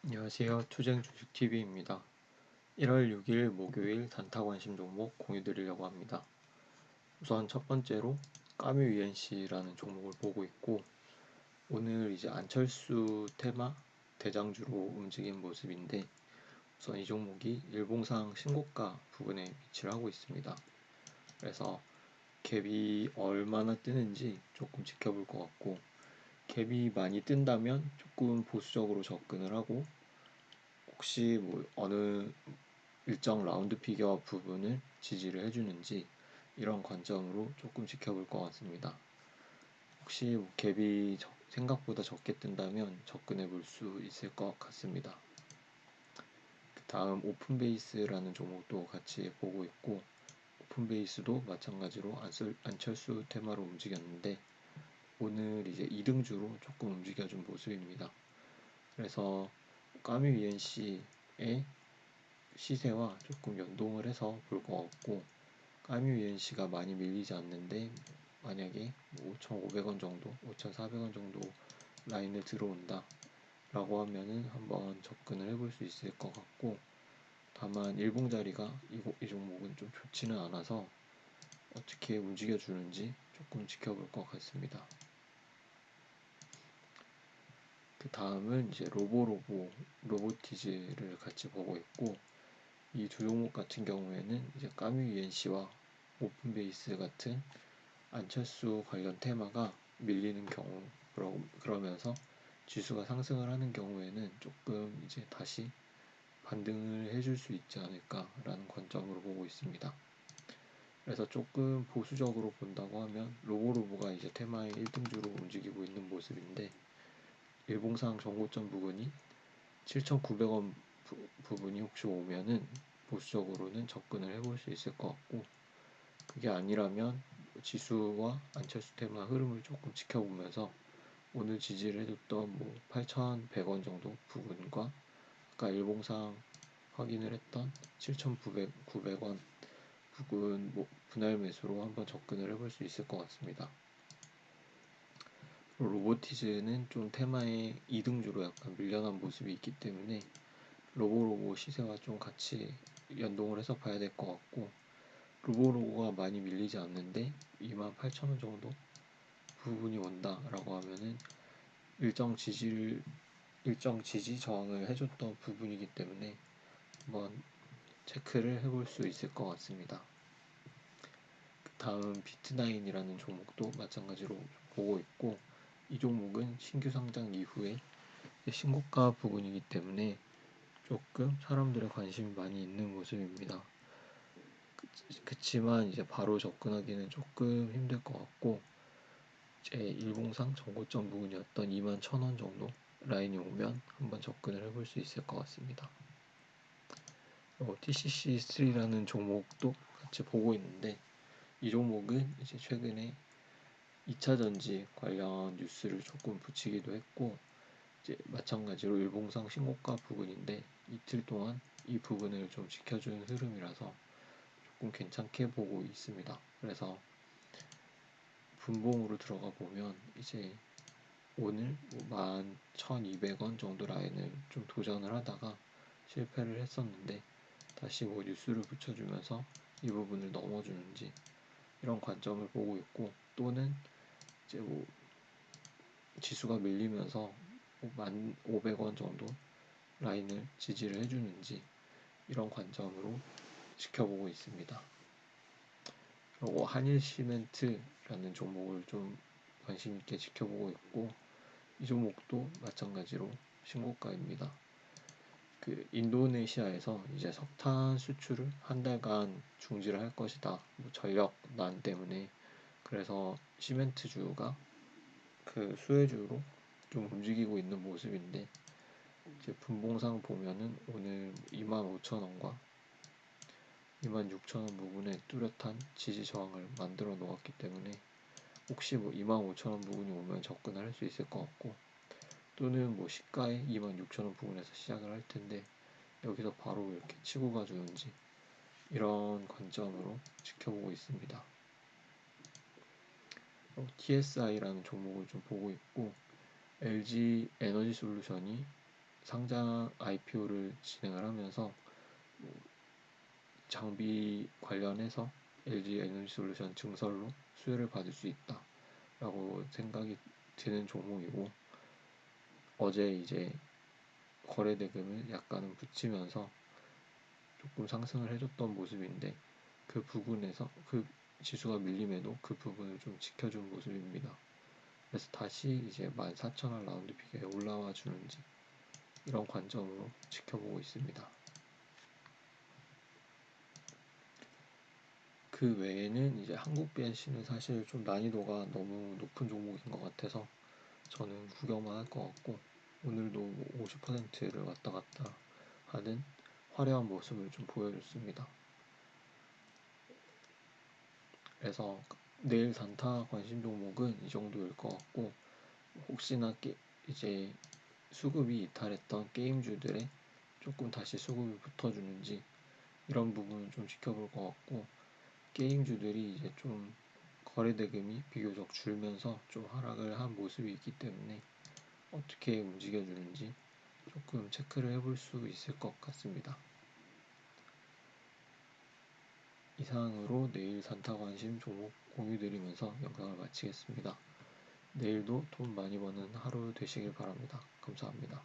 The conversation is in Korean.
안녕하세요. 투쟁 주식TV입니다. 1월 6일 목요일 단타 관심 종목 공유드리려고 합니다. 우선 첫 번째로 까뮤 ENC라는 종목을 보고 있고, 오늘 이제 안철수 테마 대장주로 움직인 모습인데, 우선 이 종목이 일봉상 신고가 부분에 위치를 하고 있습니다. 그래서 갭이 얼마나 뜨는지 조금 지켜볼 것 같고, 갭이 많이 뜬다면 조금 보수적으로 접근을 하고, 혹시 뭐 어느 일정 라운드 피겨 부분을 지지를 해주는지 이런 관점으로 조금 지켜볼 것 같습니다. 혹시 뭐 갭이 생각보다 적게 뜬다면 접근해 볼 수 있을 것 같습니다. 그 다음 오픈베이스라는 종목도 같이 보고 있고, 오픈베이스도 마찬가지로 안철수 테마로 움직였는데 오늘 이제 2등주로 조금 움직여준 모습입니다. 그래서 까뮤 ENC의 시세와 조금 연동을 해서 볼 것 같고, 까뮤 ENC가 많이 밀리지 않는데 만약에 5,500원 정도, 5,400원 정도 라인을 들어온다 라고 하면은 한번 접근을 해볼 수 있을 것 같고, 다만 일봉자리가 이 종목은 좀 좋지는 않아서 어떻게 움직여 주는지 조금 지켜볼 것 같습니다. 그 다음은 이제 로보티즈를 같이 보고 있고, 이 두 종목 같은 경우에는 이제 까뮤 ENC와 오픈베이스 같은 안철수 관련 테마가 밀리는 경우, 그러면서 지수가 상승을 하는 경우에는 조금 이제 다시 반등을 해줄 수 있지 않을까라는 관점으로 보고 있습니다. 그래서 조금 보수적으로 본다고 하면 로보가 이제 테마의 1등주로 움직이고 있는 모습인데, 일봉상 정고점 부분이 7,900원 부분이 혹시 오면은 보수적으로는 접근을 해볼 수 있을 것 같고, 그게 아니라면 지수와 안철수 테마 흐름을 조금 지켜보면서 오늘 지지를 해줬던 8,100원 정도 부분과 아까 일봉상 확인을 했던 7,900원 부분 분할 매수로 한번 접근을 해볼 수 있을 것 같습니다. 로보티즈는 좀 테마의 2등주로 약간 밀려난 모습이 있기 때문에 로보 시세와 좀 같이 연동을 해서 봐야 될 것 같고, 로보가 많이 밀리지 않는데 28,000원 정도 부분이 온다라고 하면은 일정 지지 저항을 해줬던 부분이기 때문에 한번 체크를 해볼 수 있을 것 같습니다. 다음 비트나인이라는 종목도 마찬가지로 보고 있고, 이 종목은 신규 상장 이후에 신고가 부분이기 때문에 조금 사람들의 관심이 많이 있는 모습입니다. 그치만 이제 바로 접근하기는 조금 힘들 것 같고, 제 일봉상 정고점 부분이었던 21,000원 정도 라인이 오면 한번 접근을 해볼 수 있을 것 같습니다. TCC3라는 종목도 같이 보고 있는데, 이 종목은 이제 최근에 2차 전지 관련 뉴스를 조금 붙이기도 했고, 이제 마찬가지로 일봉상 신고가 부분인데 이틀 동안 이 부분을 좀 지켜주는 흐름이라서 조금 괜찮게 보고 있습니다. 그래서 분봉으로 들어가 보면 이제 오늘 11,200원 정도 라인을 좀 도전을 하다가 실패를 했었는데, 다시 뉴스를 붙여주면서 이 부분을 넘어주는지 이런 관점을 보고 있고, 또는 이제 지수가 밀리면서 1,500원 정도 라인을 지지를 해주는지 이런 관점으로 지켜보고 있습니다. 그리고 한일시멘트라는 종목을 좀 관심 있게 지켜보고 있고, 이 종목도 마찬가지로 신고가입니다. 그 인도네시아에서 이제 석탄 수출을 한 달간 중지를 할 것이다. 전력난 때문에. 그래서 시멘트주가 그 수혜주로 좀 움직이고 있는 모습인데, 이제 분봉상 보면은 오늘 25,000원과 26,000원 부분에 뚜렷한 지지 저항을 만들어 놓았기 때문에 혹시 25,000원 부분이 오면 접근할 수 있을 것 같고, 또는 시가에 26,000원 부분에서 시작을 할 텐데 여기서 바로 이렇게 치고 가주는지 이런 관점으로 지켜보고 있습니다. TSI라는 종목을 좀 보고 있고, LG 에너지 솔루션이 상장 IPO를 진행을 하면서 장비 관련해서 LG 에너지솔루션 증설로 수혜를 받을 수 있다라고 생각이 드는 종목이고, 어제 이제 거래 대금을 약간은 붙이면서 조금 상승을 해줬던 모습인데, 그 부분에서 그 지수가 밀림에도 그 부분을 좀 지켜준 모습입니다. 그래서 다시 이제 14,000원 라운드 피겨에 올라와 주는지 이런 관점으로 지켜보고 있습니다. 그 외에는 이제 한국 BNC는 사실 좀 난이도가 너무 높은 종목인 것 같아서 저는 구경만 할 것 같고, 오늘도 50%를 왔다 갔다 하는 화려한 모습을 좀 보여줬습니다. 그래서 내일 단타 관심 종목은 이 정도일 것 같고, 혹시나 이제 수급이 이탈했던 게임주들에 조금 다시 수급이 붙어주는지 이런 부분을 좀 지켜볼 것 같고, 게임주들이 이제 좀 거래 대금이 비교적 줄면서 좀 하락을 한 모습이 있기 때문에 어떻게 움직여주는지 조금 체크를 해볼 수 있을 것 같습니다. 이상으로 내일 단타 관심 종목 공유드리면서 영상을 마치겠습니다. 내일도 돈 많이 버는 하루 되시길 바랍니다. 감사합니다.